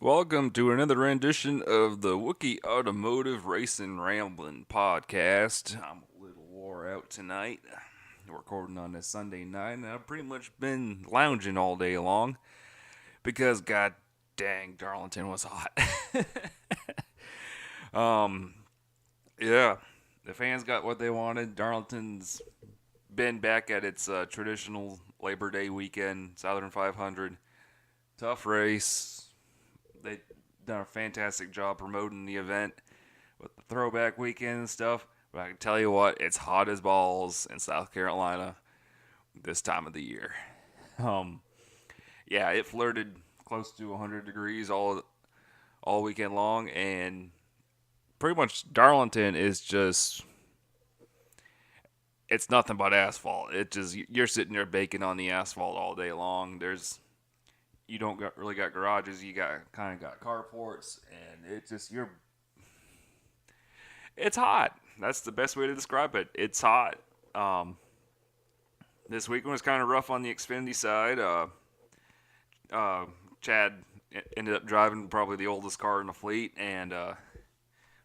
Welcome to another rendition of the Wookie Automotive Racin Ramblin podcast. I'm a little wore out tonight. We're recording on this Sunday night, and I've pretty much been lounging all day long because, god dang, Darlington was hot. um, yeah, the fans got what they wanted. Darlington's been back at its traditional Labor Day weekend, Southern 500. Tough race. They done a fantastic job promoting the event with the throwback weekend and stuff. But I can tell you what, it's hot as balls in South Carolina this time of the year. Um, yeah, it flirted close to 100 degrees all weekend long, and pretty much Darlington is just it's nothing but asphalt. It just you're sitting there baking on the asphalt all day long. You don't really got garages. You got kind of got carports, and it's hot. That's the best way to describe it. It's hot. Um, this weekend was kind of rough on the Xfinity side. Uh, Chad ended up driving probably the oldest car in the fleet, and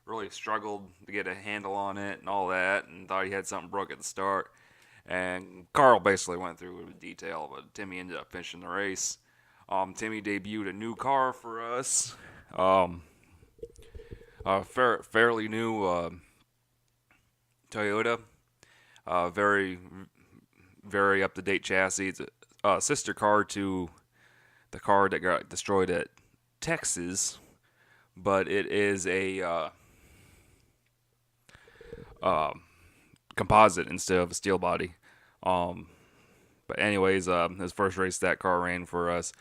really struggled to get a handle on it and all that, and thought he had something broke at the start. And Carl basically went through it with detail, but Timmy ended up finishing the race. Timmy debuted a new car for us. Um, fairly new Toyota. Very, very up to date chassis. It's a sister car to the car that got destroyed at Texas, but it is a uh, composite instead of a steel body. Um, but anyways, his first race that car ran for us.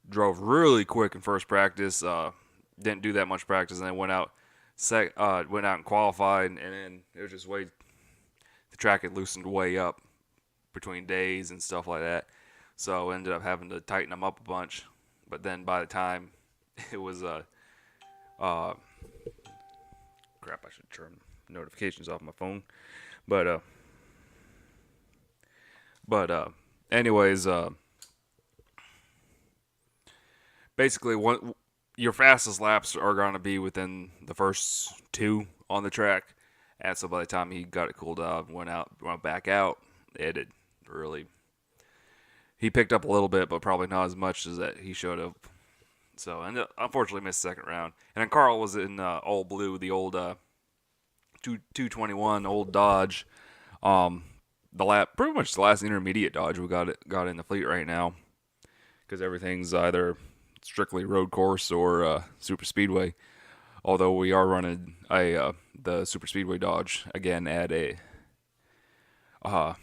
Drove really quick in first practice. Didn't do that much practice, and then went out and qualified, and then it was just way the track had loosened way up between days and stuff like that. So ended up having to tighten them up a bunch. But then by the time it was uh crap, I should turn notifications off my phone. But but anyways, basically your fastest laps are going to be within the first two on the track. And so by the time he got it cooled off, went back out, it had really he picked up a little bit, but probably not as much as that he should have. So and unfortunately missed the second round. And then Carl was in all blue, the old 221 old Dodge. Um, pretty much the last intermediate Dodge we got in the fleet right now, because everything's either strictly road course or super speedway. Although we are running the super speedway Dodge again at a uh,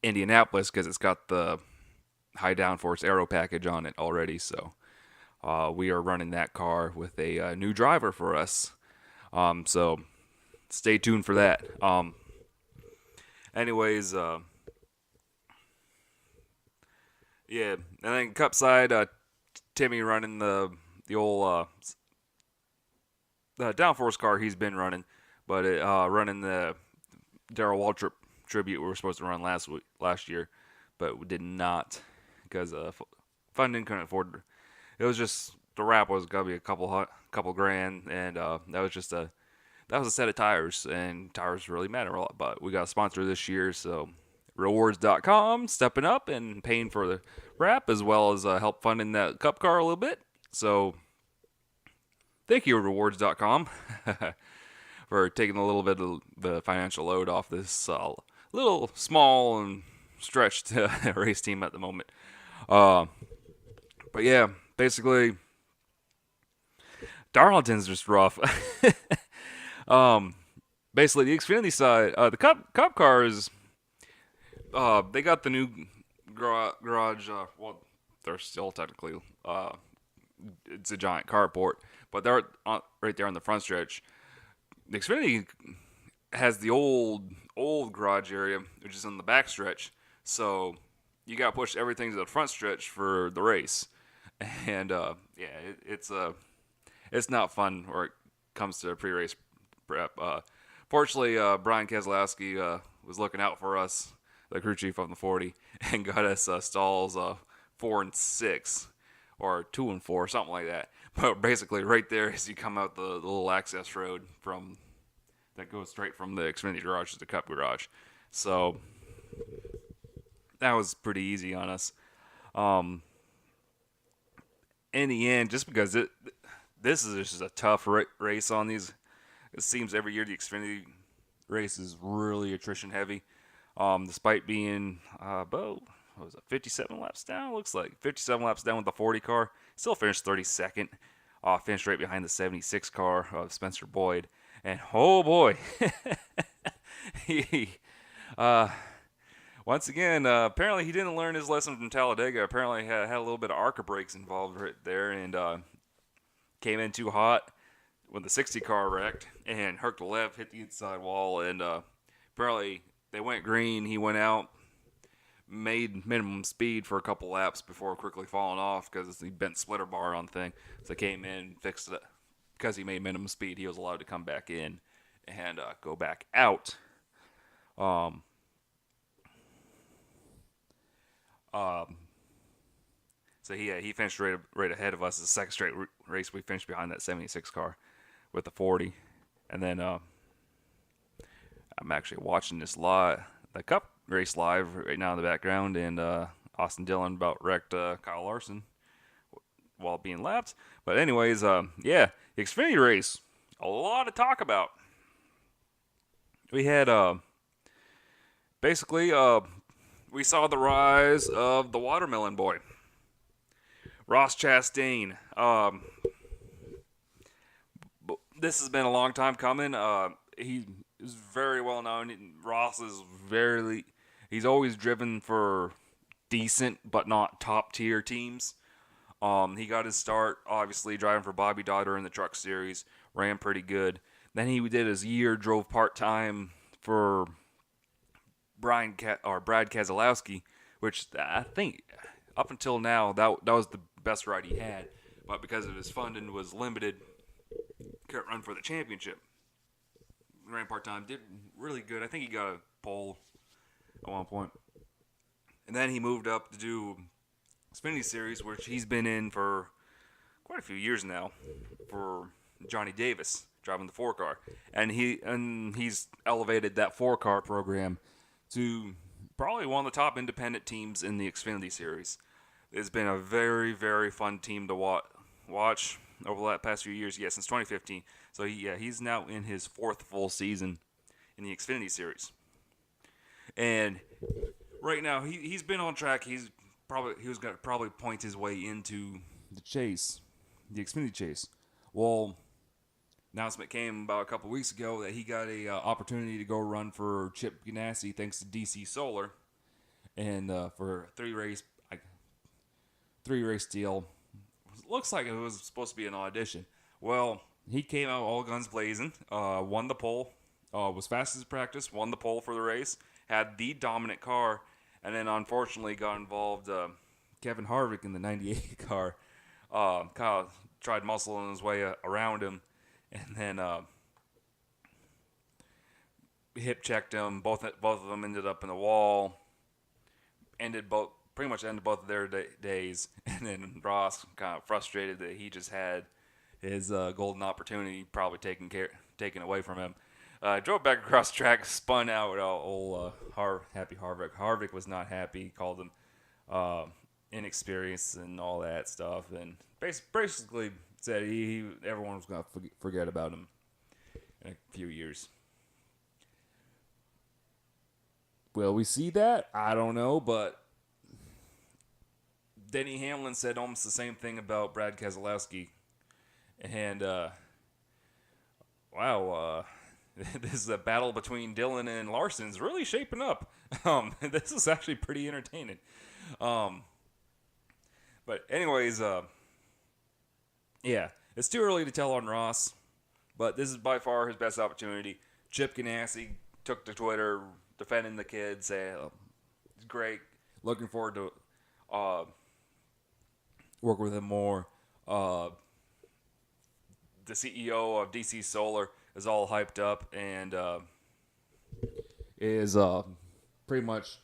Indianapolis because it's got the high downforce aero package on it already. So we are running that car with a new driver for us. So stay tuned for that. Anyways, yeah, and then Cup side, Timmy running the old downforce car he's been running, but running the Darrell Waltrip tribute we were supposed to run last year, but we did not because funding couldn't afford it. It was just the wrap was gonna be a couple grand, and that was a set of tires, and tires really matter a lot. But we got a sponsor this year, so rewards.com stepping up and paying for the wrap as well as help funding that cup car a little bit. So thank you, rewards.com, for taking a little bit of the financial load off this little small and stretched race team at the moment. Uh, but yeah, basically, Darlington's just rough. um, basically, the Xfinity side, the cup cars, they got the new garage. Well, they're still technically it's a giant carport, but they're right there on the front stretch. The Xfinity has the old garage area, which is on the back stretch. So you got to push everything to the front stretch for the race, and yeah, it's not fun where it comes to pre-race prep. Fortunately, Brian Keselowski was looking out for us, the crew chief on the 40, and got us stalls 4 and 6, or 2 and 4, something like that. But basically, right there as you come out the little access road from that goes straight from the Xfinity garage to the Cup garage. So that was pretty easy on us. Um, in the end, just because this is just a tough race on these. It seems every year the Xfinity race is really attrition heavy. Despite being about what was it, 57 laps down, looks like 57 laps down with the 40 car, still finished 32nd. Finished right behind the 76 car of Spencer Boyd, and oh boy, he once again apparently he didn't learn his lesson from Talladega. Apparently had a little bit of ARCA brakes involved right there, and came in too hot when the 60 car wrecked, and Herc Lev hit the inside wall, and apparently they went green. He went out, made minimum speed for a couple laps before quickly falling off because he bent splitter bar on the thing. So they came in, fixed it. Because he made minimum speed, he was allowed to come back in and go back out. So he finished right ahead of us. The second straight race, we finished behind that 76 car with the 40. And then I'm actually watching this the Cup race live right now in the background, and Austin Dillon about wrecked Kyle Larson while being lapped. But anyways, the Xfinity race, a lot to talk about. We had basically we saw the rise of the Watermelon Boy, Ross Chastain. This has been a long time coming. He is very well known. Ross is he's always driven for decent but not top tier teams. He got his start obviously driving for Bobby Dodder in the Truck Series, ran pretty good. Then he did his year, drove part-time for Brad Keselowski, which I think up until now that was the best ride he had. But because of his funding was limited, couldn't run for the championship. Ran part-time, did really good. I think he got a pole at one point. And then he moved up to do Xfinity Series, which he's been in for quite a few years now, for Johnny Davis, driving the 4-car. And he's elevated that 4-car program to probably one of the top independent teams in the Xfinity Series. It's been a very, very fun team to watch over the past few years. Yeah, since 2015. So he's now in his 4th full season in the Xfinity Series. And right now he's been on track. He was going to probably point his way into the chase, the Xfinity chase. Well, announcement came about a couple weeks ago that he got a opportunity to go run for Chip Ganassi thanks to DC Solar, and for a 3-race deal. Looks like it was supposed to be an audition. Well, he came out all guns blazing, won the pole, was fast as practice, won the pole for the race, had the dominant car, and then unfortunately got involved. Kevin Harvick in the 98 car, Kyle tried muscling his way around him, and then hip checked him. Both of them ended up in the wall. Pretty much ended both of their days. And then Ross, kind of frustrated that he just had his golden opportunity probably taken away from him. Drove back across the track, spun out old Happy Harvick. Harvick was not happy, called him inexperienced and all that stuff, and basically said everyone was going to forget about him in a few years. Will we see that? I don't know, but Denny Hamlin said almost the same thing about Brad Keselowski. And, this is a battle between Dillon and Larson's really shaping up. This is actually pretty entertaining. But anyways, it's too early to tell on Ross, but this is by far his best opportunity. Chip Ganassi took to Twitter defending the kid, saying, it's great, looking forward to work with him more. The CEO of DC Solar is all hyped up and is pretty much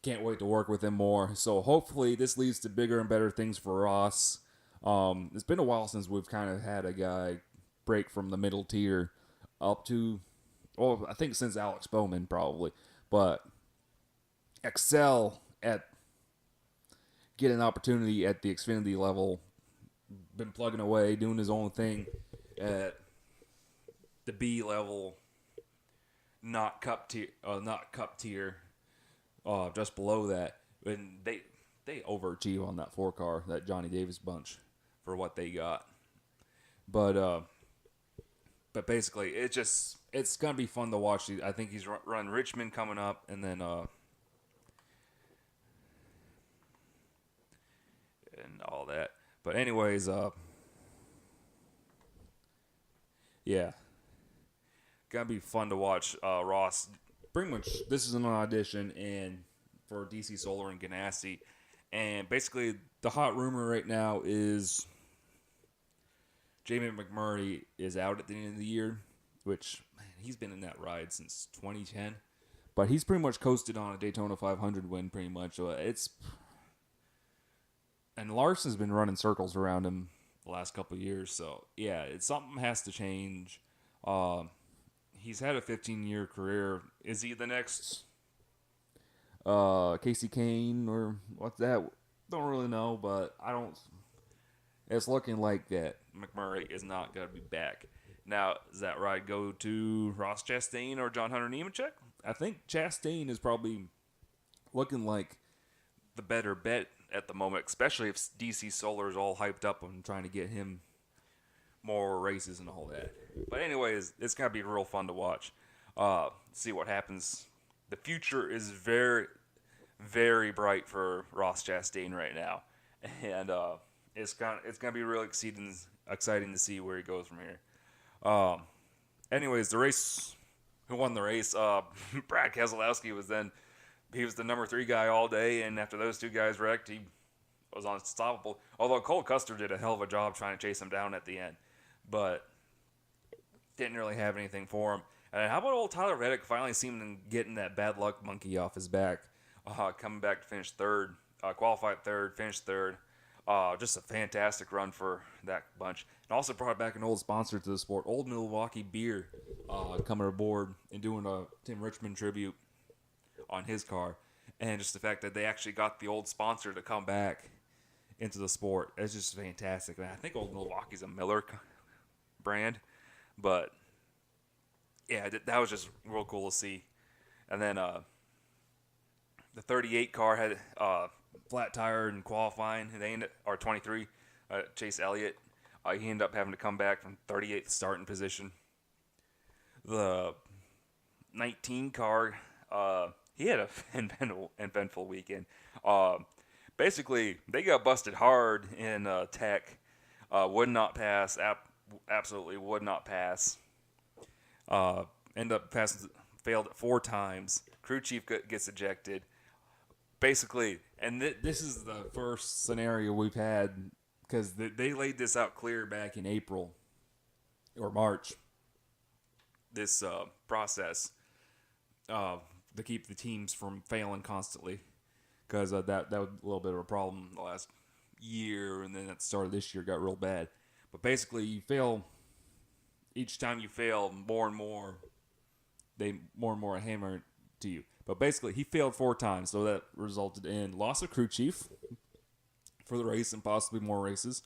can't wait to work with him more. So hopefully this leads to bigger and better things for Ross. It's been a while since we've kind of had a guy break from the middle tier up to, well, I think since Alex Bowman probably, but excel at get an opportunity at the Xfinity level. Been plugging away, doing his own thing at the B level, not cup tier, just below that. And they overachieve on that 4 car, that Johnny Davis bunch, for what they got. But basically, it's gonna be fun to watch. I think he's running Richmond coming up, and then and all that. But anyways, yeah, gonna be fun to watch Ross. Pretty much, this is an audition and for DC Solar and Ganassi, and basically the hot rumor right now is Jamie McMurray is out at the end of the year, which, man, he's been in that ride since 2010. But he's pretty much coasted on a Daytona 500 win, pretty much. And Larson's been running circles around him the last couple of years. So, yeah, something has to change. He's had a 15-year career. Is he the next Casey Kane or what's that? Don't really know, but I don't. It's looking like that McMurray is not going to be back. Now, does that ride go to Ross Chastain or John Hunter Nemechek? I think Chastain is probably looking like the better bet at the moment, especially if DC Solar is all hyped up on trying to get him more races and all that. But anyways, it's going to be real fun to watch. See what happens. The future is very, very bright for Ross Chastain right now. And it's gonna be really exciting to see where he goes from here. Anyways, the race, who won the race? Brad Keselowski was the number 3 guy all day, and after those 2 guys wrecked, he was unstoppable. Although Cole Custer did a hell of a job trying to chase him down at the end, but didn't really have anything for him. And how about old Tyler Reddick finally seeming getting that bad luck monkey off his back, coming back to finish third, qualified third, finished third. Just a fantastic run for that bunch. And also brought back an old sponsor to the sport, Old Milwaukee Beer, coming aboard and doing a Tim Richmond tribute on his car. And just the fact that they actually got the old sponsor to come back into the sport. It's just fantastic. And I think Old Milwaukee's a Miller brand. But, yeah, that was just real cool to see. And then the 38 car had flat tire in qualifying. They ended, or 23, Chase Elliott. He ended up having to come back from 38th starting position. The 19 car, he had a eventful weekend. Basically, they got busted hard in tech. Would not pass. Absolutely would not pass. End up failed it 4 times. Crew chief gets ejected. Basically, and this is the first scenario we've had, because they laid this out clear back in April or March, this process to keep the teams from failing constantly, because that was a little bit of a problem the last year, and then at the start of this year got real bad. But basically, you fail, each time you fail, more and more hammer it to you. But basically, he failed 4 times, so that resulted in loss of crew chief for the race and possibly more races,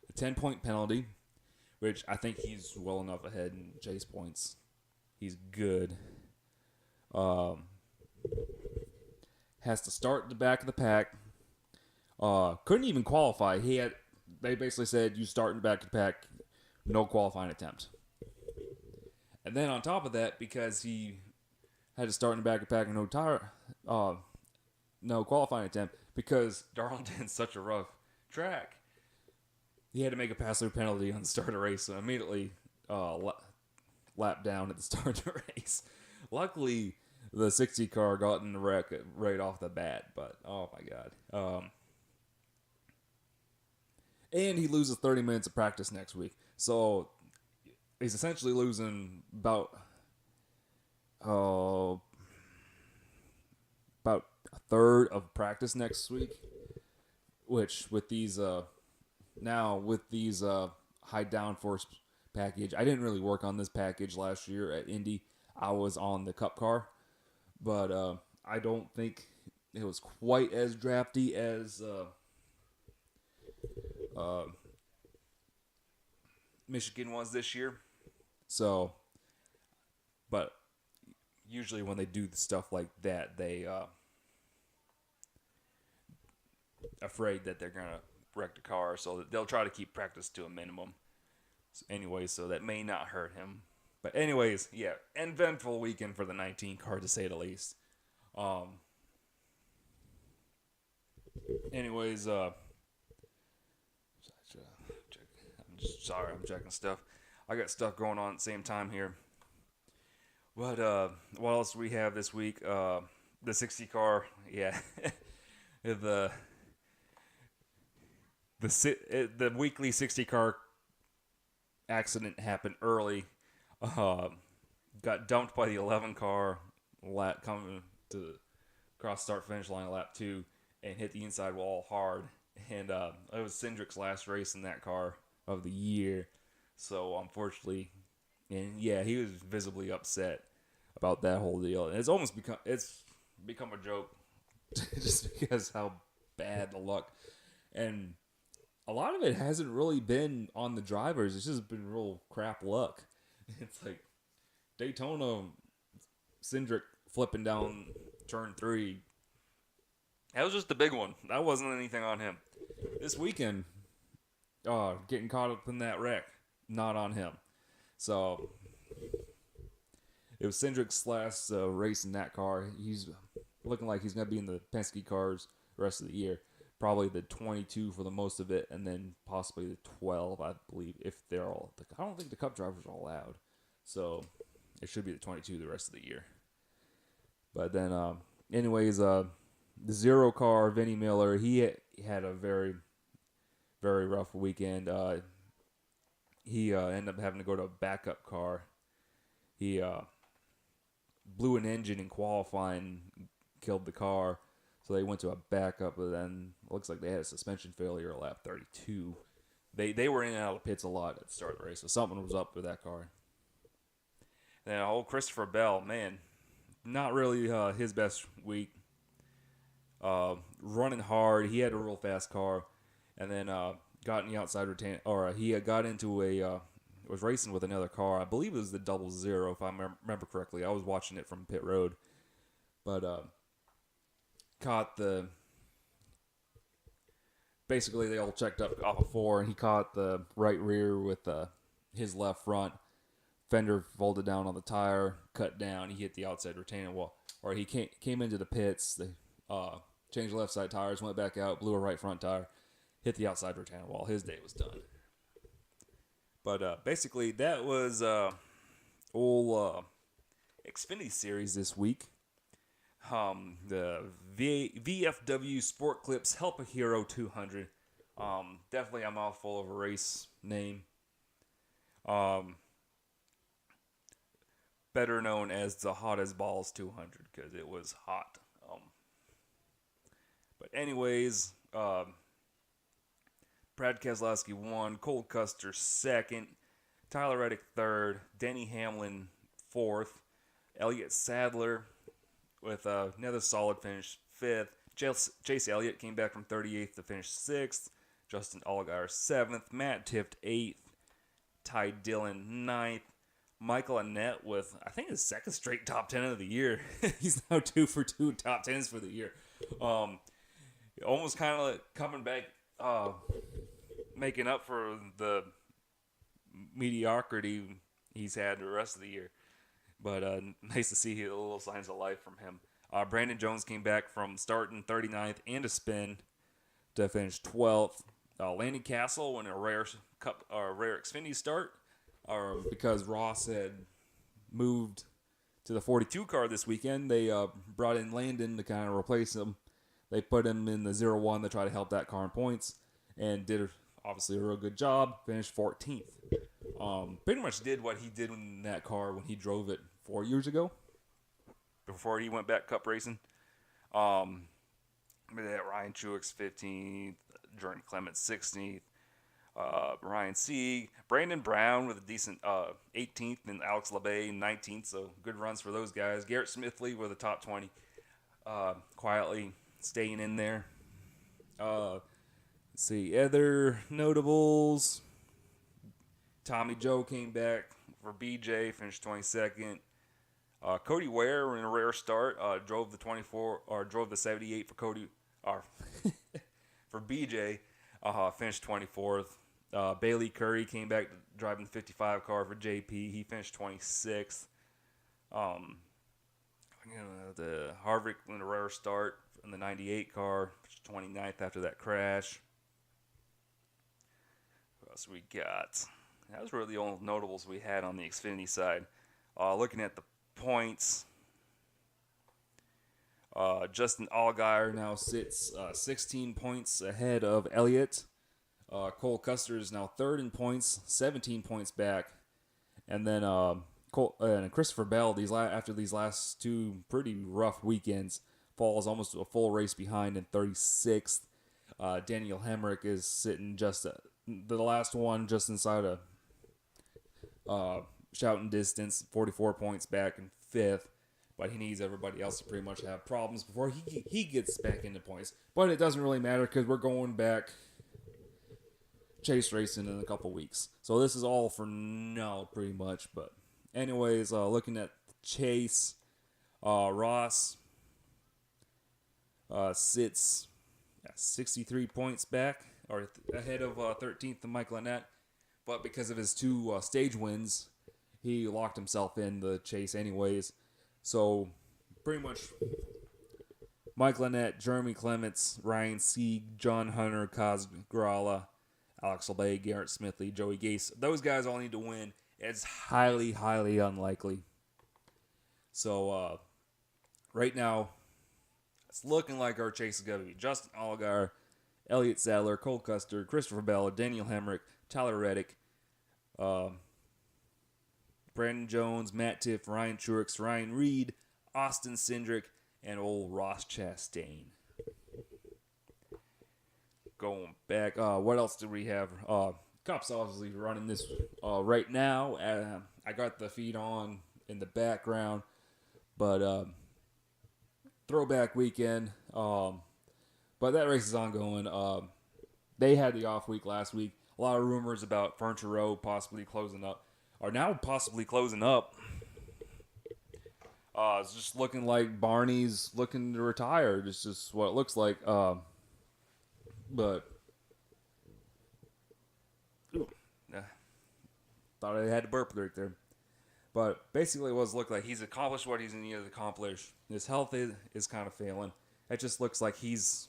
a 10-point penalty, which I think he's well enough ahead in chase points. He's good. Has to start at the back of the pack. Couldn't even qualify. They basically said, you start in the back of the pack, no qualifying attempt. And then on top of that, because he had to start in the back of the pack and no qualifying attempt, because Darlington's such a rough track, he had to make a pass-through penalty on the start of the race, so immediately lapped down at the start of the race. Luckily, the 60 car got in the wreck right off the bat, but oh my god. And he loses 30 minutes of practice next week, so he's essentially losing about third of practice next week, which with these high downforce package, I didn't really work on this package last year at Indy. I was on the Cup car, but I don't think it was quite as drafty as Michigan was this year. So, but usually when they do stuff like that, they Afraid that they're gonna wreck the car, so they'll try to keep practice to a minimum. So that may not hurt him. But anyways, yeah, eventful weekend for the 19 car to say the least. Anyways, I'm checking stuff. I got stuff going on at the same time here. But what else do we have this week? The 60 car, yeah. the weekly 60 car accident happened early. Got dumped by the 11 car coming to cross start finish line lap 2 and hit the inside wall hard. And it was Cindric's last race in that car of the year. So unfortunately, and yeah, he was visibly upset about that whole deal. And it's become a joke just because how bad the luck. And a lot of it hasn't really been on the drivers. It's just been real crap luck. It's like Daytona, Cindric flipping down turn 3. That was just the big one. That wasn't anything on him. This weekend, getting caught up in that wreck, not on him. So it was Cindric's last race in that car. He's looking like he's going to be in the Penske cars the rest of the year. Probably the 22 for the most of it, and then possibly the 12, I believe, if they're all. I don't think the Cup drivers are allowed, so it should be the 22 the rest of the year. But then, anyways, the 0 car, Vinnie Miller, he had a very, very rough weekend. He ended up having to go to a backup car. He blew an engine in qualifying, killed the car. So they went to a backup, but then it looks like they had a suspension failure at lap 32. They were in and out of the pits a lot at the start of the race, so something was up with that car. And then old Christopher Bell, man, not really his best week. Running hard, he had a real fast car, and then got in the outside retain, or he got into was racing with another car. I believe it was the 00, if I remember correctly. I was watching it from pit road, but basically they all checked up off of 4, and he caught the right rear with his left front. Fender folded down on the tire, cut down. He hit the outside retaining wall, or he came into the pits. They changed left side tires, went back out, blew a right front tire, hit the outside retaining wall. His day was done. But basically that was old Xfinity Series this week. The VFW Sport Clips Help a Hero 200. Definitely a mouthful of a race name. Better known as the Hot as Balls 200 because it was hot. But anyways, Brad Keselowski won, Cole Custer second, Tyler Reddick third, Denny Hamlin fourth, Elliott Sadler with another solid finish, 5th. Chase Elliott came back from 38th to finish 6th. Justin Allgaier 7th. Matt Tifft 8th. Ty Dillon 9th. Michael Annett with, I think, his second straight top 10 of the year. He's now 2 for 2 top 10s for the year. Almost kind of like coming back, making up for the mediocrity he's had the rest of the year. But nice to see a little signs of life from him. Brandon Jones came back from starting 39th and a spin to finish 12th. Landon Castle won a rare Xfinity start because Ross had moved to the 42 car this weekend. They brought in Landon to kind of replace him. They put him in the 01 to try to help that car in points and did obviously a real good job. Finished 14th. Pretty much did what he did in that car when he drove it 4 years ago, before he went back Cup racing. Ryan Truex 15th, Jordan Clements 16th, Ryan Sieg, Brandon Brown with a decent 18th, and Alex LeBay 19th. So good runs for those guys. Garrett Smithley with a top 20, quietly staying in there. Let's see other notables. Tommy Joe came back for BJ, finished 22nd. Cody Ware in a rare start drove the 78 for Cody for BJ, finished 24th. Bailey Curry came back driving the 55 car for JP. He finished 26th. The Harvick in a rare start in the 98 car, 29th after that crash. What else we got? That was really the only notables we had on the Xfinity side. Looking at the points, Justin Allgaier now sits 16 points ahead of Elliott. Cole Custer is now third in points, 17 points back. And then Christopher Bell, after these last two pretty rough weekends, falls almost a full race behind in 36th. Daniel Hemrick is sitting just the last one just inside shouting distance, 44 points back in 5th. But he needs everybody else to pretty much have problems before he gets back into points. But it doesn't really matter because we're going back chase racing in a couple weeks. So this is all for now, pretty much. But anyways, looking at the chase, Ross sits at 63 points back, or ahead of 13th and Mike Lynette. But because of his two stage wins, he locked himself in the chase anyways. So pretty much Mike Lynette, Jeremy Clements, Ryan Sieg, John Hunter, Kaz Grala, Alex LeBay, Garrett Smithley, Joey Gase. Those guys all need to win. It's highly, highly unlikely. So right now, it's looking like our chase is going to be Justin Allgaier, Elliott Sadler, Cole Custer, Christopher Bell, Daniel Hemrick, Tyler Reddick, Brandon Jones, Matt Tiff, Ryan Truex, Ryan Reed, Austin Cindric, and old Ross Chastain. Going back, what else did we have? Cup's obviously running this right now. I got the feed on in the background, but Throwback weekend. But that race is ongoing. They had the off week last week. A lot of rumors about Furniture Row possibly closing up. Are now possibly closing up. It's just looking like Barney's looking to retire. It's just what it looks like. But thought I had to burp right there. But basically, what it looked like, he's accomplished what he's needed to accomplish. His health is kind of failing. It just looks like it's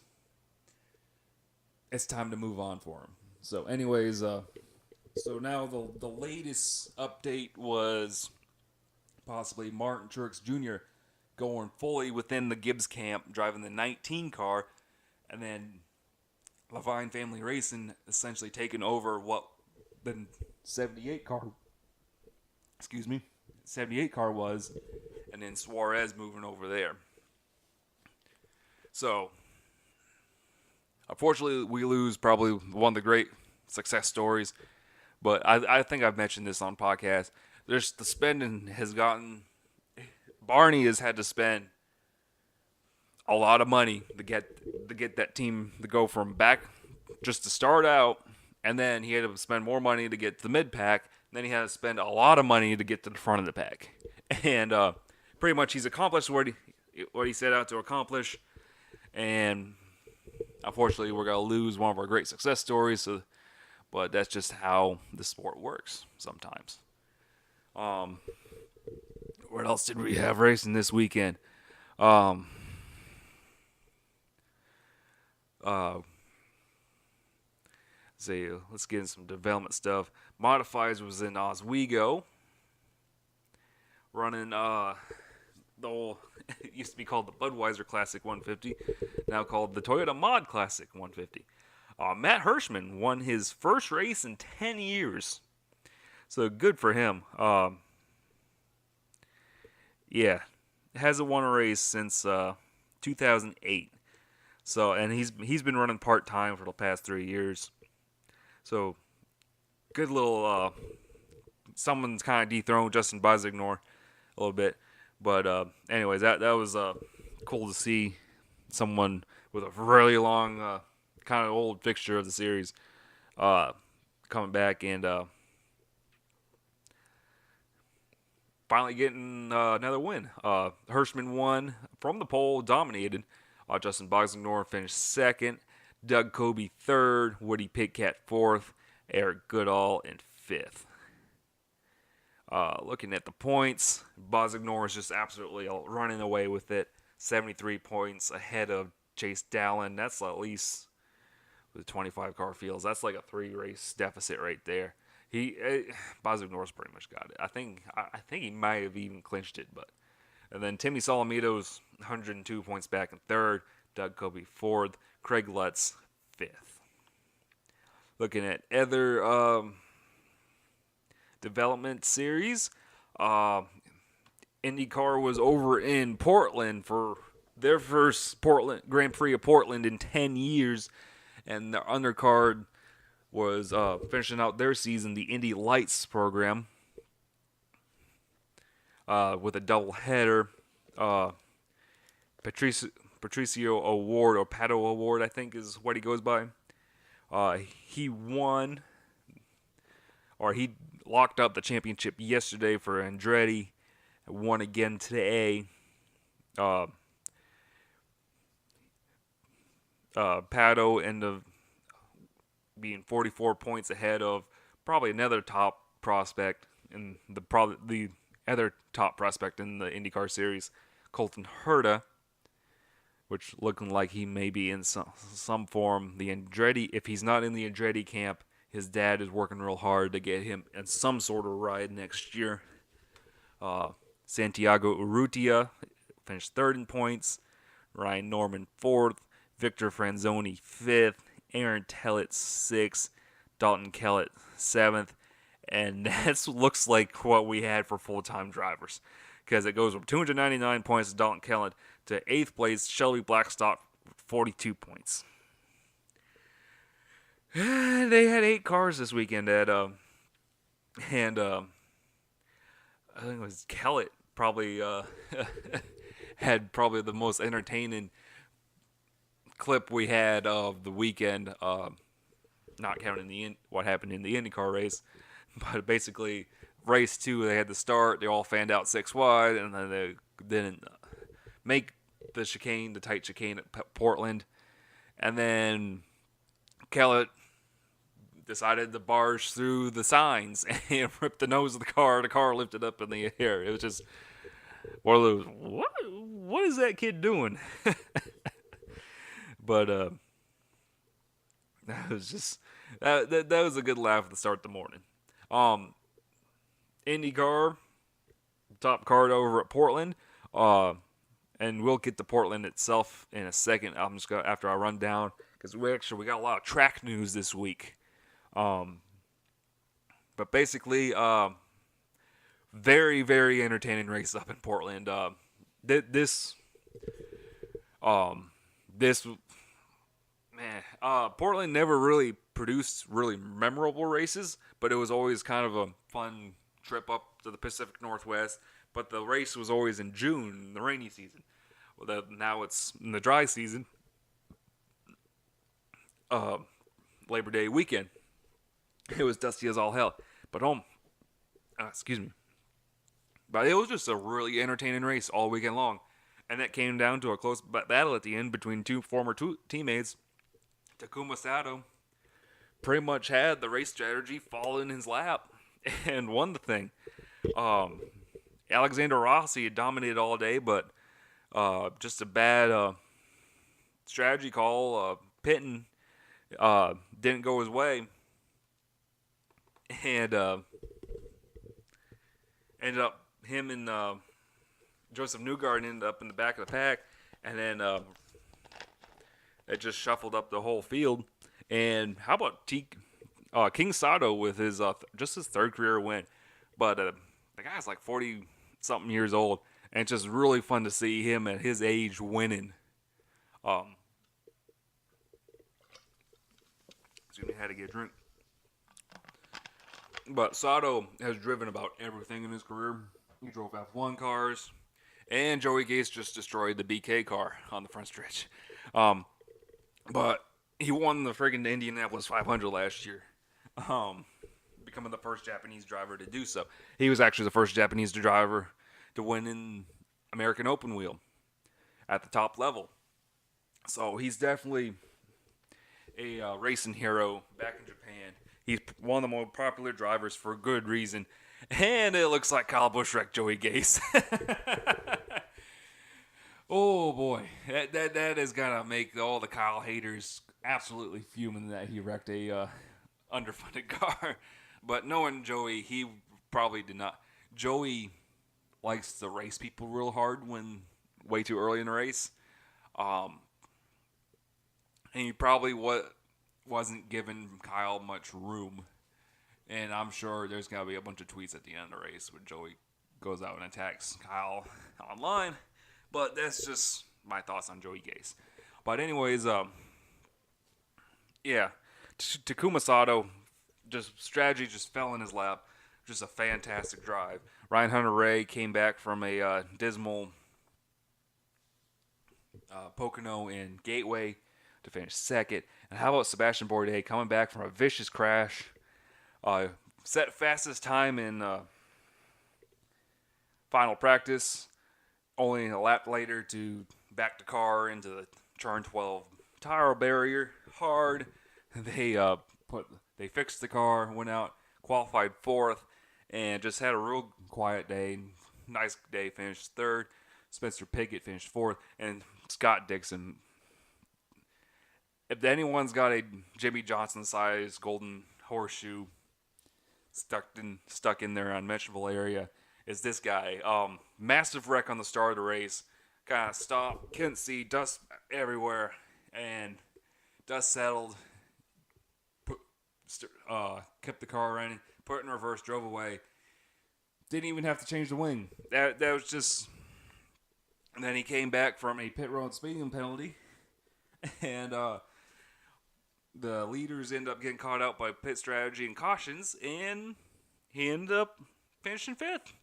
time to move on for him. So, anyways, so now the latest update was possibly Martin Truex Jr. going fully within the Gibbs camp, driving the 19 car, and then Levine Family Racing essentially taking over what the 78 car was, and then Suarez moving over there. So, unfortunately, we lose probably one of the great success stories. But I think I've mentioned this on podcast. There's the spending has gotten. Barney has had to spend a lot of money to get that team to go from back just to start out, and then he had to spend more money to get to the mid pack. Then he had to spend a lot of money to get to the front of the pack, and pretty much he's accomplished what he set out to accomplish. And unfortunately, we're gonna lose one of our great success stories. So. But that's just how the sport works sometimes. What else did we have racing this weekend? Let's get in some development stuff. Modifieds was in Oswego. Running the old, it used to be called the Budweiser Classic 150. Now called the Toyota Mod Classic 150. Matt Hirschman won his first race in 10 years. So good for him. Hasn't won a race since 2008. So, and he's been running part-time for the past 3 years. So, good little someone's kind of dethroned Justin Bosignor a little bit. But anyways, that was cool to see someone with a really long, kind of old fixture of the series coming back and finally getting another win. Hirschman won from the pole, dominated. Justin Bosignor finished second. Doug Kobe third. Woody Pitcat fourth. Eric Goodall in fifth. Looking at the points, Bosignor is just absolutely running away with it. 73 points ahead of Chase Dallin. That's at least with 25 car fields. That's like a 3-race deficit right there. Bosignor's pretty much got it. I think he might have even clinched it, but and then Timmy Solomito's 102 points back in third. Doug Kobe fourth. Craig Lutz fifth. Looking at other development series, IndyCar was over in Portland for their first Portland Grand Prix of Portland in 10 years, and the undercard was finishing out their season, the Indy Lights program, with a doubleheader. Patricio Award, or Pato Award, I think is what he goes by. He won, or he locked up the championship yesterday for Andretti. Won again today. Pato ended up being 44 points ahead of probably another top prospect in the other top prospect in the IndyCar series, Colton Herta, which looking like he may be in some form. The Andretti, if he's not in the Andretti camp, his dad is working real hard to get him in some sort of ride next year. Santiago Urrutia finished third in points. Ryan Norman fourth. Victor Franzoni fifth. Aaron Tellett sixth. Dalton Kellett seventh. And that looks like what we had for full-time drivers, because it goes from 299 points to Dalton Kellett to 8th place Shelby Blackstock, 42 points. They had 8 cars this weekend at I think it was Kellett probably had probably the most entertaining clip we had of the weekend, not counting what happened in the IndyCar race. But basically, race 2, they had the start. They all fanned out 6 wide, and then they didn't make the tight chicane at Portland. And then Kellett decided to barge through the signs and rip the nose of the car. The car lifted up in the air. It was just one of those, what is that kid doing? But that was just that was a good laugh to start the morning. IndyCar, top card over at Portland, and we'll get to Portland itself in a second. I'm just gonna, after I run down, because we got a lot of track news this week. But basically, very, very entertaining race up in Portland. Portland never really produced really memorable races, but it was always kind of a fun trip up to the Pacific Northwest. But the race was always in June, the rainy season. Well, now it's in the dry season, Labor Day weekend. It was dusty as all hell. But excuse me. But it was just a really entertaining race all weekend long. And it came down to a close battle at the end between two former teammates. Takuma Sato pretty much had the race strategy fall in his lap and won the thing. Alexander Rossi had dominated all day, but just a bad strategy call. Pitting didn't go his way. And ended up him and Joseph Newgarden ended up in the back of the pack, and then it just shuffled up the whole field. And how about King Sato with his just his third career win, but the guy's like 40 something years old, and it's just really fun to see him at his age winning. Excuse me, had to get a drink. But Sato has driven about everything in his career. He drove F1 cars, and Joey Gase just destroyed the BK car on the front stretch. But he won the friggin' Indianapolis 500 last year, becoming the first Japanese driver to do so. He was actually the first Japanese driver to win in American Open Wheel at the top level. So he's definitely a racing hero back in Japan. He's one of the more popular drivers for good reason. And it looks like Kyle Busch wrecked Joey Gase. Oh boy, that is gonna make all the Kyle haters absolutely fuming that he wrecked a underfunded car. But knowing Joey, he probably did not. Joey likes to race people real hard when way too early in the race. And he probably wasn't giving Kyle much room. And I'm sure there's going to be a bunch of tweets at the end of the race when Joey goes out and attacks Kyle online. But that's just my thoughts on Joey Gase. But anyways, yeah, Takuma Sato, strategy just fell in his lap. Just a fantastic drive. Ryan Hunter-Reay came back from a dismal Pocono and Gateway to finish second. And how about Sebastian Bourdais coming back from a vicious crash? Set fastest time in final practice. Only a lap later to back the car into the turn 12 tire barrier hard. They fixed the car, went out, qualified fourth, and just had a real quiet day. Nice day, finished third. Spencer Pigot finished fourth, and Scott Dixon. If anyone's got a Jimmy Johnson-sized golden horseshoe stuck in their unmentionable area, is this guy. Massive wreck on the start of the race. Kind of stopped, couldn't see, dust everywhere, and dust settled. Kept the car running, put it in reverse, drove away. Didn't even have to change the wing. That was just. And then he came back from a pit road speeding penalty, and the leaders end up getting caught out by pit strategy and cautions, and he ended up finishing fifth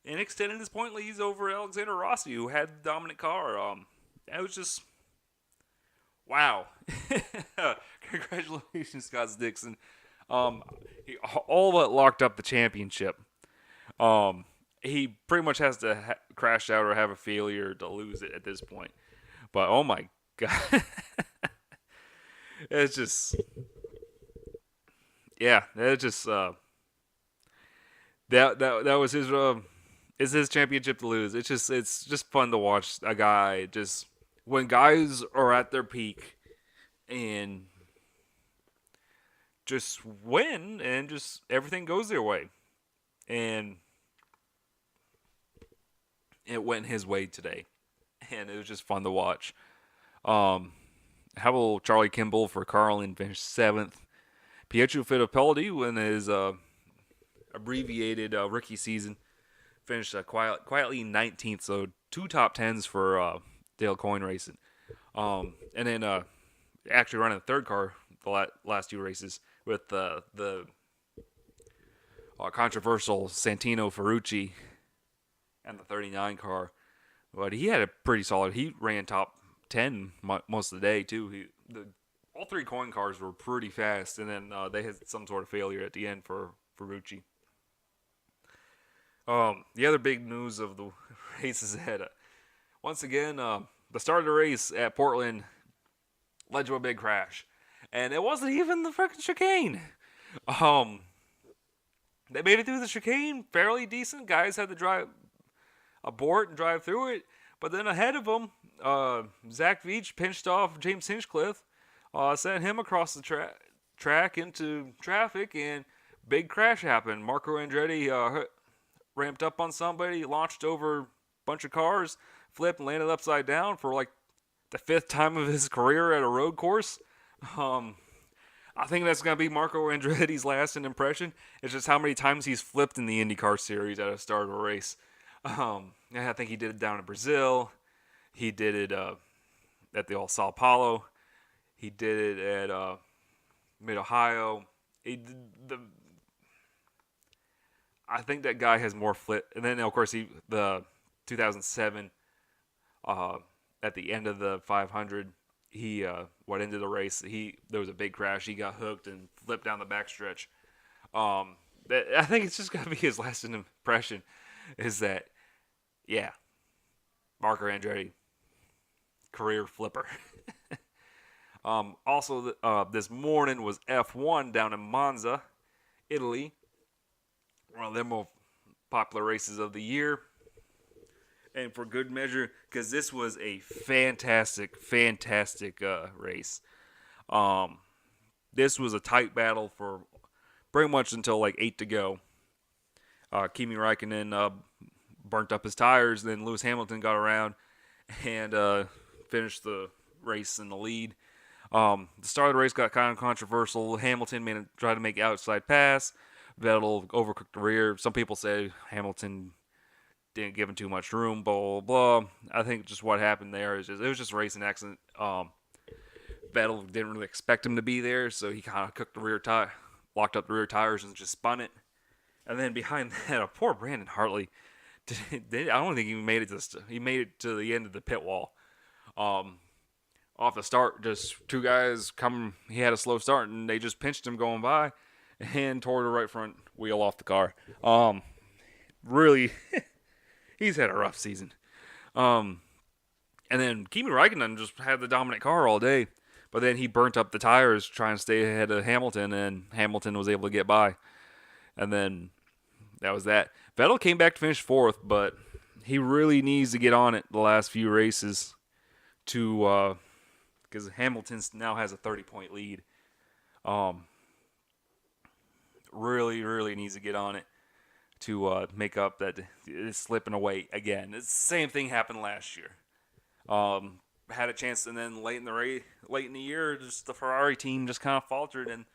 and extended his point leads over Alexander Rossi, who had the dominant car. That was just wow. Congratulations, Scott Dixon. He all but locked up the championship. He pretty much has to crash out or have a failure to lose it at this point. But oh my god. It's just, yeah, it's just that was his is his championship to lose. It's just fun to watch a guy just when guys are at their peak and just win and just everything goes their way, and it went his way today, and it was just fun to watch. How about Charlie Kimball for Carlin finished 7th. Pietro Fittipaldi in his abbreviated rookie season finished quietly 19th. So 2 top 10s for Dale Coyne Racing. And then actually running the third car the last 2 races with the controversial Santino Ferrucci and the 39 car. But he had a pretty solid. He ran top 10 most of the day too. All 3 coin cars were pretty fast, and then they had some sort of failure at the end for Ferrucci. The other big news of the races ahead. Once again, the start of the race at Portland led to a big crash, and it wasn't even the freaking chicane. They made it through the chicane fairly decent. Guys had to drive abort and drive through it. But then ahead of them, Zach Veach pinched off James Hinchcliffe, sent him across the track into traffic, and big crash happened. Marco Andretti ramped up on somebody, launched over a bunch of cars, flipped and landed upside down for like the 5th time of his career at a road course. I think that's going to be Marco Andretti's lasting impression. It's just how many times he's flipped in the IndyCar series at the start of a race. I think he did it down in Brazil. He did it at the Sao Paulo. He did it at Mid Ohio. I think that guy has more flip. And then of course the 2007 at the end of the 500 he what ended the race there was a big crash. He got hooked and flipped down the backstretch. I think it's just got to be his lasting impression is that yeah, Marco Andretti career flipper. Also, this morning was F1 down in Monza, Italy. One of their most popular races of the year. And for good measure, because this was a fantastic race. This was a tight battle for pretty much until like 8 to go. Kimi Räikkönen burnt up his tires, then Lewis Hamilton got around and finished the race in the lead. The start of the race got kind of controversial. Hamilton tried to make outside pass. Vettel overcooked the rear. Some people say Hamilton didn't give him too much room. Blah blah blah. I think just what happened there is it was just a racing accident. Vettel didn't really expect him to be there, so he kind of cooked the rear tire, locked up the rear tires, and just spun it. And then behind that, poor Brandon Hartley. I don't think he made it to the end of the pit wall. Off the start, just two guys come. He had a slow start, and they just pinched him going by, and tore the right front wheel off the car. Really, he's had a rough season. And then Kimi Räikkönen just had the dominant car all day, but then he burnt up the tires trying to stay ahead of Hamilton, and Hamilton was able to get by. And then that was that. Vettel came back to finish fourth, but he really needs to get on it the last few races to because Hamilton now has a 30-point lead. Really needs to get on it to make up that it's slipping away again. It's the same thing happened last year. Had a chance, and then late in the year, just the Ferrari team just kind of faltered, and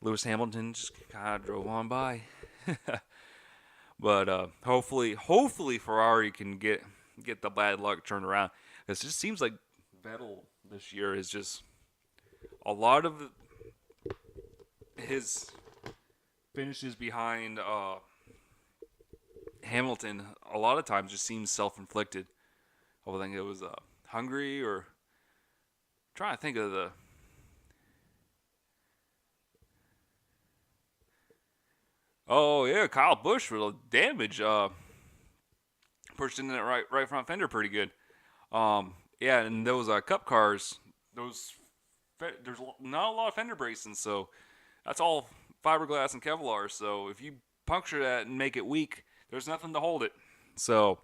Lewis Hamilton just kind of drove on by. But hopefully Ferrari can get the bad luck turned around. It just seems like Vettel this year is just a lot of his finishes behind Hamilton. A lot of times just seems self-inflicted. I think it was Hungary or I'm trying to think of the. Oh yeah, Kyle Busch for the damage. Pushed into that right front fender pretty good. Yeah, and those cup cars, there's not a lot of fender bracing, so that's all fiberglass and Kevlar. So if you puncture that and make it weak, there's nothing to hold it. So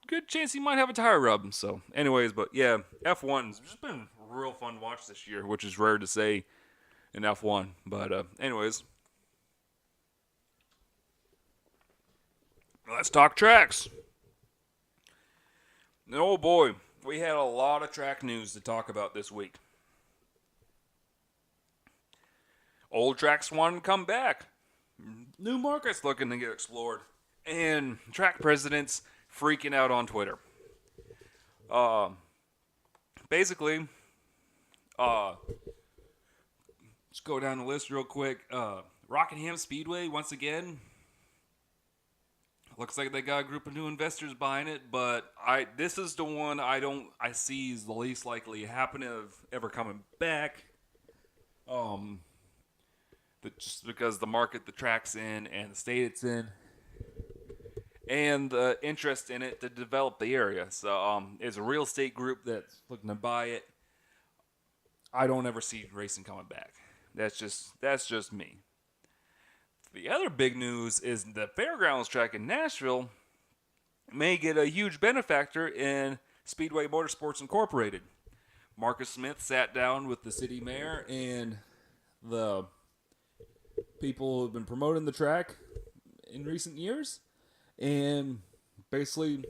good chance he might have a tire rub. So anyways, but yeah, F1's just been real fun to watch this year, which is rare to say in F1. But anyways, let's talk tracks. Oh boy, we had a lot of track news to talk about this week. Old tracks want to come back. New markets looking to get explored. And track presidents freaking out on Twitter. Basically, let's go down the list real quick. Rockingham Speedway, once again, looks like they got a group of new investors buying it, but this is the one I see is the least likely happening of ever coming back. Just because the market the track's in and the state it's in, and the interest in it to develop the area. So it's a real estate group that's looking to buy it. I don't ever see racing coming back. That's just me. The other big news is the Fairgrounds track in Nashville may get a huge benefactor in Speedway Motorsports Incorporated. Marcus Smith sat down with the city mayor and the people who have been promoting the track in recent years, and basically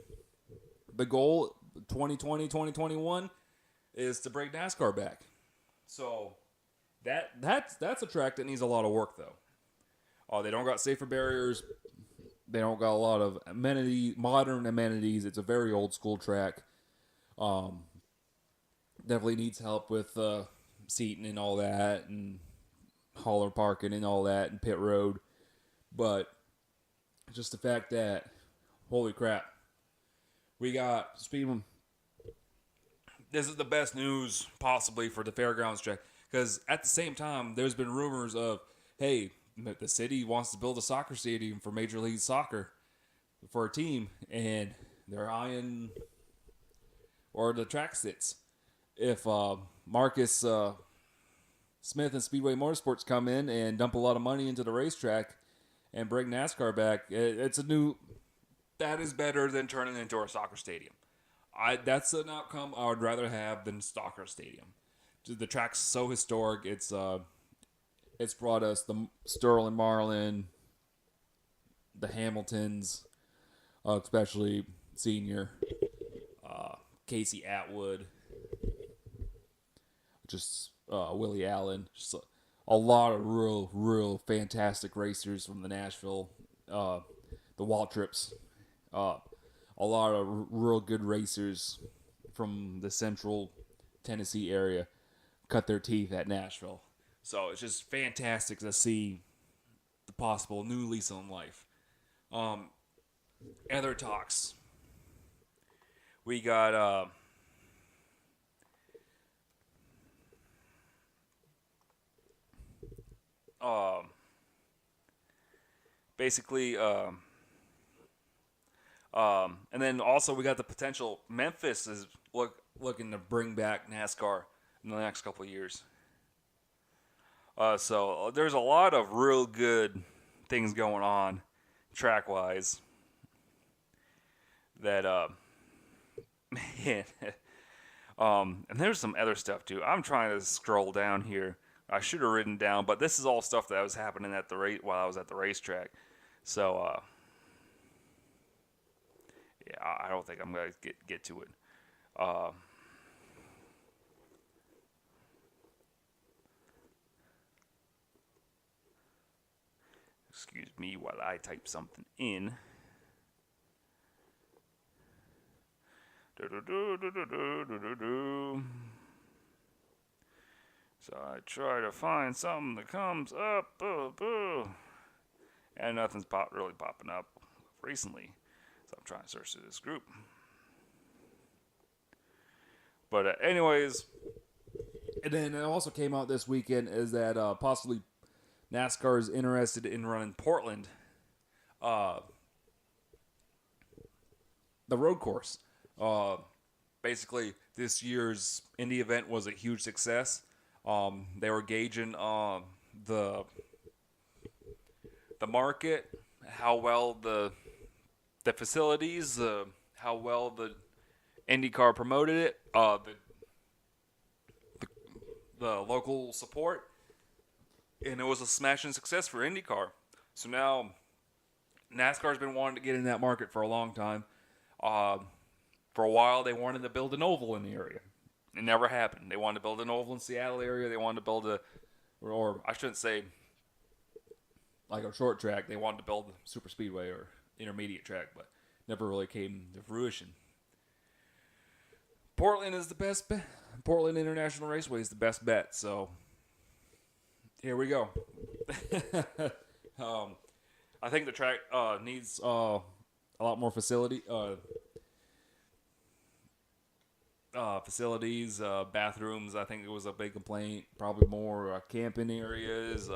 the goal 2020-2021 is to bring NASCAR back. So that's a track that needs a lot of work though. They don't got safer barriers. They don't got a lot of modern amenities. It's a very old school track. Definitely needs help with seating and all that, and hauler parking and all that, and pit road. But just the fact that, holy crap, we got Speedman. This is the best news possibly for the fairgrounds track, because at the same time, there's been rumors of, hey, the city wants to build a soccer stadium for Major League Soccer for a team, and they're eyeing or the track sits. If Marcus Smith and Speedway Motorsports come in and dump a lot of money into the racetrack and bring NASCAR back, it's a new. That is better than turning it into a soccer stadium. That's an outcome I would rather have than soccer stadium. The track's so historic. It's brought us the Sterling Marlin, the Hamiltons, especially Senior, Casey Atwood, just Willie Allen. Just a lot of real fantastic racers from the Nashville, the Waltrips. A lot of real good racers from the central Tennessee area cut their teeth at Nashville. So it's just fantastic to see the possible new lease on life. Other talks. We got basically and then also we got the potential Memphis is looking to bring back NASCAR in the next couple of years. So there's a lot of real good things going on track-wise that man and there's some other stuff too. I'm trying to scroll down here. I should have written down, but this is all stuff that was happening at the while I was at the racetrack. So yeah, I don't think I'm gonna get to it. Excuse me while I type something in. So I try to find something that comes up, and nothing's really popping up recently. So I'm trying to search through this group. But anyways, and then it also came out this weekend is that possibly NASCAR is interested in running Portland, the road course. Basically, this year's Indy event was a huge success. They were gauging the market, how well the facilities, how well the IndyCar promoted it, the local support, and it was a smashing success for IndyCar. So now NASCAR's been wanting to get in that market for a long time. For a while, they wanted to build an oval in the area. It never happened. They wanted to build an oval in the Seattle area. They wanted to build or I shouldn't say like a short track. They wanted to build a super speedway or intermediate track, but never really came to fruition. Portland is the best bet. Portland International Raceway is the best bet. So here we go. I think the track needs a lot more facilities, bathrooms. I think it was a big complaint. Probably more camping areas.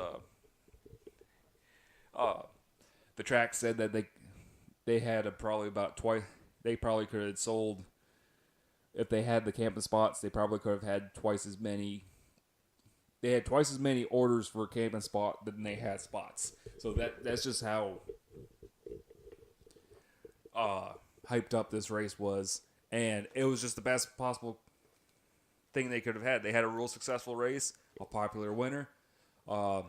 The track said that they had probably about twice. They probably could have sold, if they had the camping spots, they probably could have had twice as many. They had twice as many orders for a camping spot than they had spots. So that's just how hyped up this race was. And it was just the best possible thing they could have had. They had a real successful race, a popular winner. A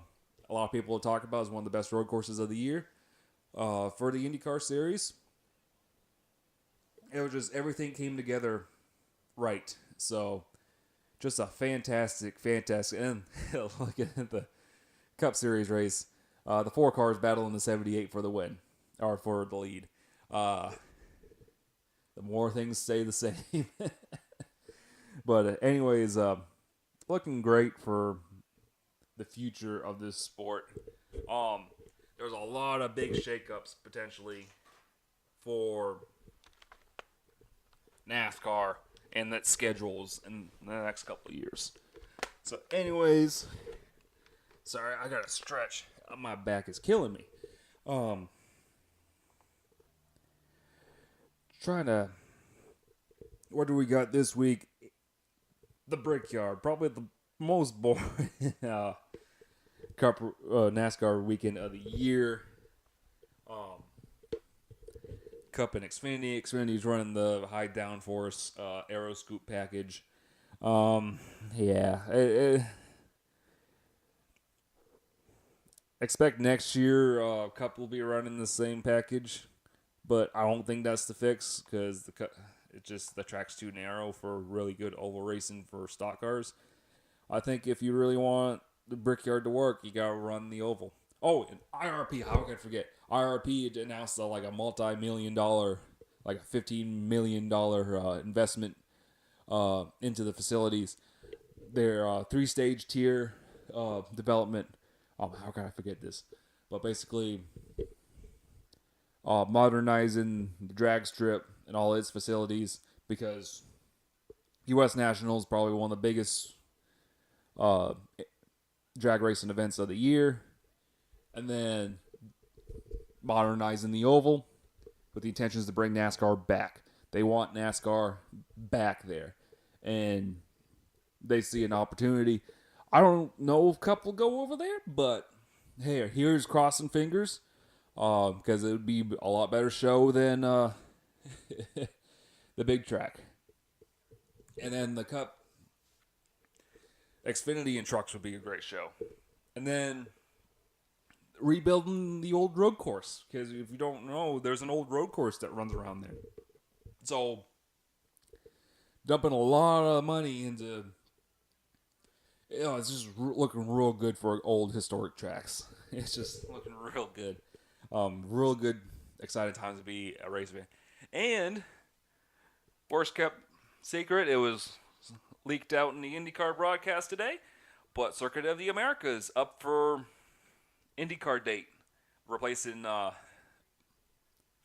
lot of people will talk about it as one of the best road courses of the year for the IndyCar series. It was just everything came together right. So just a fantastic. And looking at the Cup Series race, the 4 cars battling the 78 for the win, or for the lead. The more things stay the same. But anyways, looking great for the future of this sport. There's a lot of big shakeups potentially for NASCAR and that schedules in the next couple of years. So, anyways, sorry, I gotta stretch. My back is killing me. Trying to. What do we got this week? The Brickyard, probably the most boring NASCAR weekend of the year. Cup and Xfinity. Xfinity's running the high downforce Aero Scoop package. Expect next year Cup will be running the same package, but I don't think that's the fix because the track's too narrow for really good oval racing for stock cars. I think if you really want the Brickyard to work, you gotta run the oval. Oh, and IRP, how could I forget? IRP announced like a multi-million-dollar, like a $15 million investment into the facilities. Their 3-stage tier development. How can I forget this? But basically, modernizing the drag strip and all its facilities because U.S. National is probably one of the biggest drag racing events of the year. And then modernizing the oval with the intentions to bring NASCAR back. They want NASCAR back there. And they see an opportunity. I don't know if Cup will go over there, but hey, here's crossing fingers. Because it would be a lot better show than the big track. And then the Cup, Xfinity and trucks would be a great show. And then rebuilding the old road course. Because if you don't know, there's an old road course that runs around there. So, dumping a lot of money into, it's just looking real good for old historic tracks. It's just looking real good. Real good, exciting times to be a race fan. And, worst kept secret, it was leaked out in the IndyCar broadcast today, but Circuit of the Americas up for IndyCar date, replacing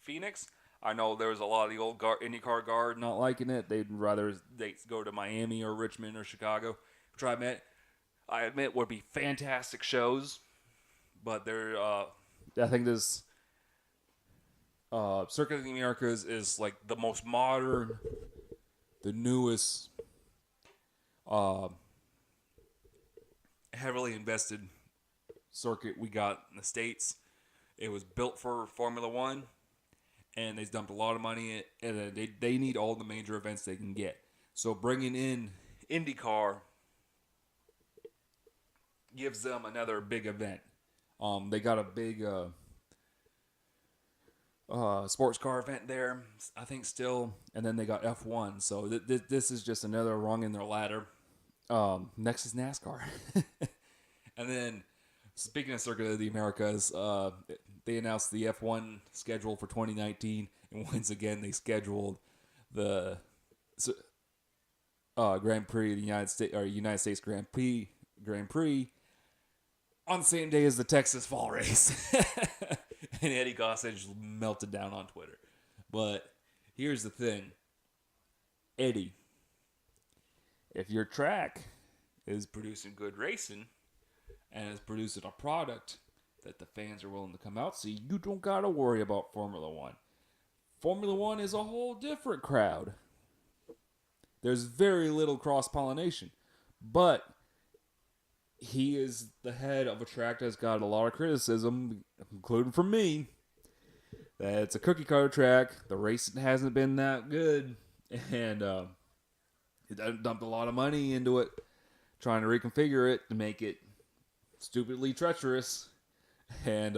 Phoenix. I know there was a lot of the old IndyCar guard not liking it. They'd rather dates go to Miami or Richmond or Chicago, which I admit would be fantastic shows, but they're I think this Circuit of the Americas is like the most modern, the newest, heavily invested circuit we got in the States. It was built for Formula One, and they dumped a lot of money in it, and they need all the major events they can get. So bringing in IndyCar gives them another big event. They got a big sports car event there, I think still, and then they got F1. So this is just another rung in their ladder. Next is NASCAR. And then, speaking of Circuit of the Americas, they announced the F1 schedule for 2019, and once again they scheduled the Grand Prix of the United States Grand Prix on the same day as the Texas Fall Race. And Eddie Gossage melted down on Twitter. But here's the thing. Eddie, if your track is producing good racing and is producing a product that the fans are willing to come out see, you don't got to worry about Formula One. Formula One is a whole different crowd. There's very little cross-pollination. But he is the head of a track that's got a lot of criticism, including from me, that it's a cookie cutter track. The racing hasn't been that good. And he dumped a lot of money into it, trying to reconfigure it to make it stupidly treacherous. And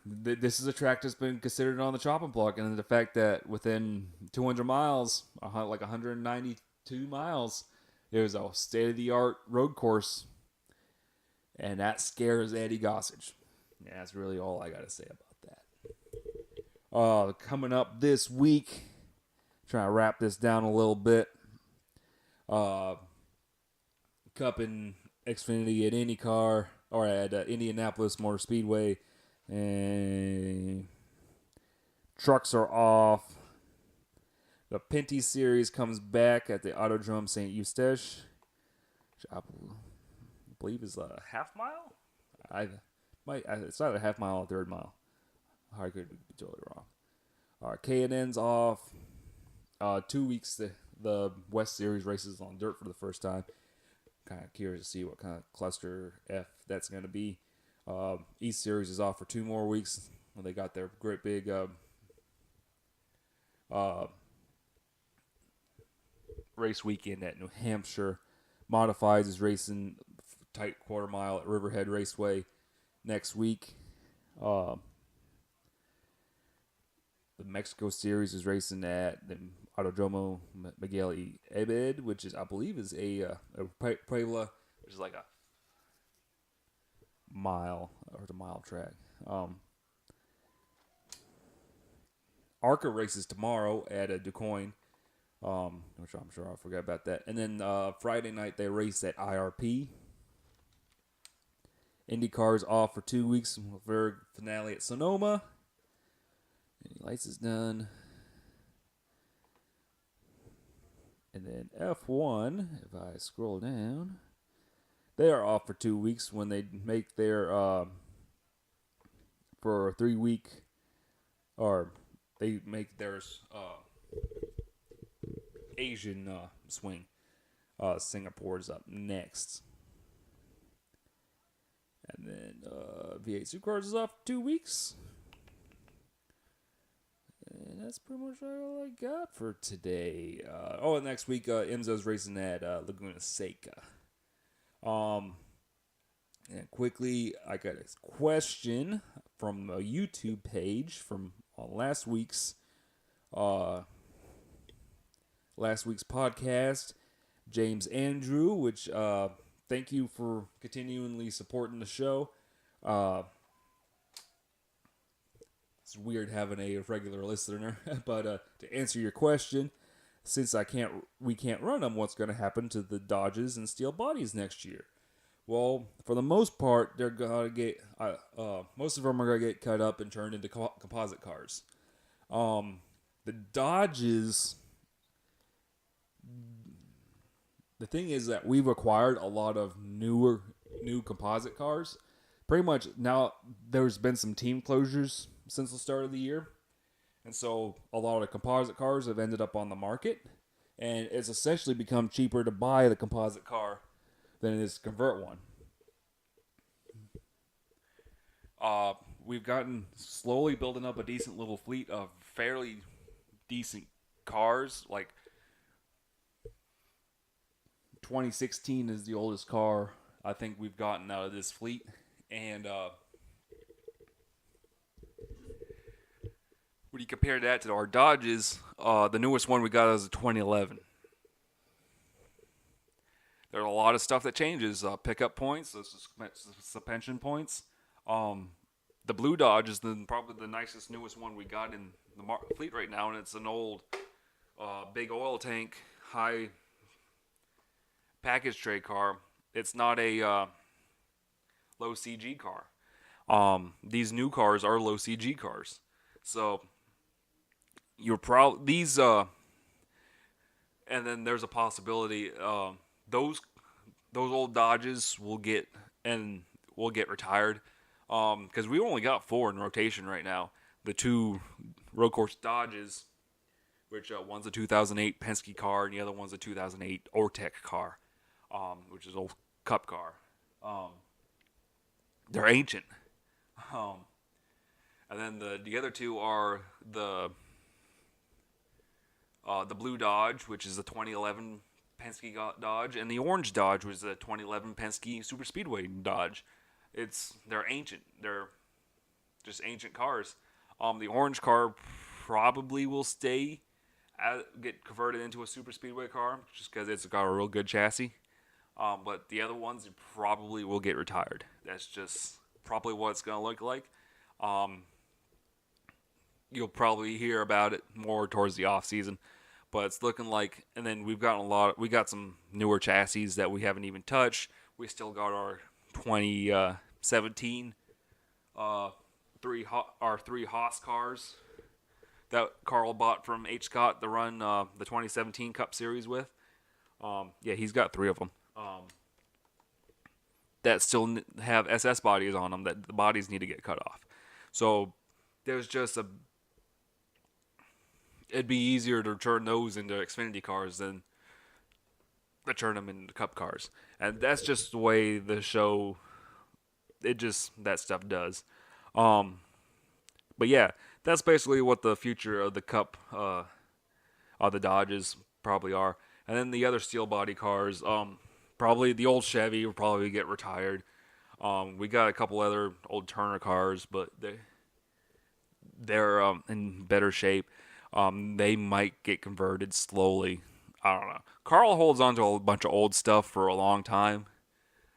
this is a track that's been considered on the chopping block. And the fact that within 200 miles, like 192 miles, there's a state-of-the-art road course, and that scares Eddie Gossage. Yeah, that's really all I got to say about that. Coming up this week, trying to wrap this down a little bit. Cup and Xfinity at IndyCar or at Indianapolis Motor Speedway, and trucks are off. The Pinty Series comes back at the Autodrome St. Eustache, which I believe is a half mile. It's not a half mile, a third mile. I could be totally wrong. All right, K&N's off. 2 weeks the West Series races on dirt for the first time. Kind of curious to see what kind of cluster F that's going to be. East Series is off for 2 more weeks. They got their great big race weekend at New Hampshire. Modifieds is racing tight quarter mile at Riverhead Raceway next week. The Mexico Series is racing at the Autodromo Miguel E. Ebed, which is, I believe, is a Puebla, which is like a mile or the mile track. ARCA races tomorrow at a DuQuoin, which I'm sure I forgot about that. And then Friday night they race at IRP. IndyCar's off for 2 weeks. Very finale at Sonoma. Lights is done. And then F1, if I scroll down, they are off for 2 weeks when they make their for a 3-week, or they make theirs Asian swing. Singapore's up next. And then V8 Supercars is off for 2 weeks. And that's pretty much all I got for today. And next week, Enzo's racing at Laguna Seca. And quickly, I got a question from a YouTube page from last week's podcast, James Andrew, which thank you for continually supporting the show. It's weird having a regular listener, but to answer your question, since we can't run them, what's going to happen to the Dodges and steel bodies next year? Well, for the most part, they're gonna get most of them are gonna get cut up and turned into composite cars. The Dodges. The thing is that we've acquired a lot of new composite cars. Pretty much now, there's been some team closures since the start of the year. And so a lot of the composite cars have ended up on the market. And it's essentially become cheaper to buy the composite car than it is to convert one. We've gotten slowly building up a decent little fleet of fairly decent cars. Like 2016 is the oldest car I think we've gotten out of this fleet. And when you compare that to our Dodges, the newest one we got is a 2011. There's a lot of stuff that changes. Pickup points, suspension points. The Blue Dodge is probably the nicest, newest one we got in the fleet right now, and it's an old, big oil tank, high package tray car. It's not a low CG car. These new cars are low CG cars, so you're these. And then there's a possibility those old Dodges will get retired. Because we only got 4 in rotation right now. The 2 road course Dodges, which one's a 2008 Penske car, and the other one's a 2008 Ortec car, which is an old Cup car. They're ancient. And then the other 2 are the Blue Dodge, which is a 2011 Penske Dodge, and the Orange Dodge, which is a 2011 Penske Super Speedway Dodge. They're ancient. They're just ancient cars. The orange car probably will get converted into a super speedway car just because it's got a real good chassis. But the other ones probably will get retired. That's just probably what it's going to look like. You'll probably hear about it more towards the off season. but it's looking like. And then we got some newer chassis that we haven't even touched. We still got our 2017 three Haas cars that Carl bought from H. Scott to run the 2017 Cup Series with. Yeah, he's got 3 of them. That still have SS bodies on them that the bodies need to get cut off. So there's just it'd be easier to turn those into Xfinity cars than to turn them into Cup cars. And that's just the way the show, that stuff does. But yeah, that's basically what the future of the Cup, of the Dodges probably are. And then the other steel body cars, probably the old Chevy will probably get retired. We got a couple other old Turner cars, but they're in better shape. They might get converted slowly. I don't know. Carl holds on to a bunch of old stuff for a long time,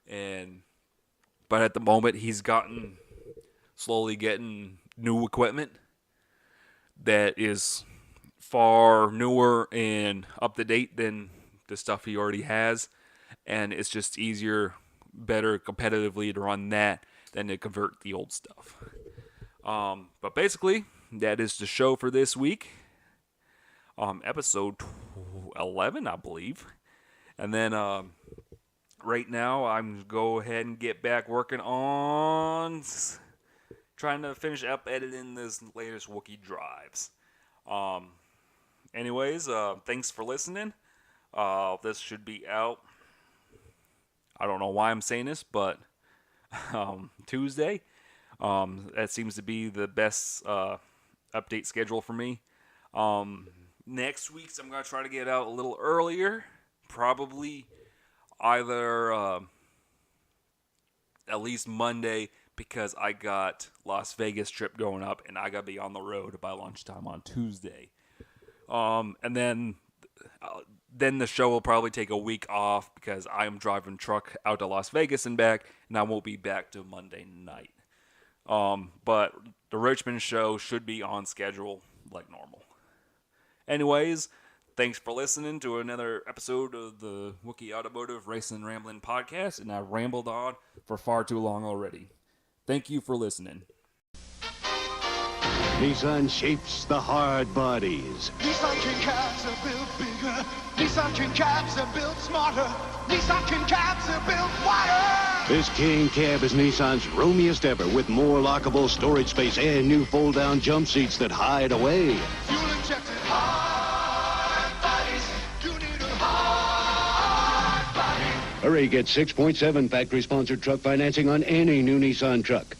but at the moment he's slowly getting new equipment that is far newer and up to date than the stuff he already has, and it's just easier, better competitively to run that than to convert the old stuff. But basically, that is the show for this week. Episode 11, I believe. And then right now, I'm go ahead and get back working on trying to finish up editing this latest Wookie drives. Anyways, thanks for listening. This should be out. I don't know why I'm saying this, but Tuesday. That seems to be the best update schedule for me. Next week's I'm going to try to get out a little earlier. Probably either at least Monday, because I got Las Vegas trip going up and I got to be on the road by lunchtime on Tuesday. And then the show will probably take a week off because I am driving truck out to Las Vegas and back, and I won't be back till Monday night. But the Richmond show should be on schedule like normal. Anyways, thanks for listening to another episode of the Wookie Automotive Racin Ramblin podcast, and I rambled on for far too long already. Thank you for listening. Nissan shapes the hard bodies. Nissan King cabs are built bigger. Nissan King cabs are built smarter. Nissan King cabs are built wider. This King cab is Nissan's roomiest ever, with more lockable storage space and new fold-down jump seats that hide away. Fuel injected hard bodies. You need a hard body. Hurry, get 6.7 factory-sponsored truck financing on any new Nissan truck.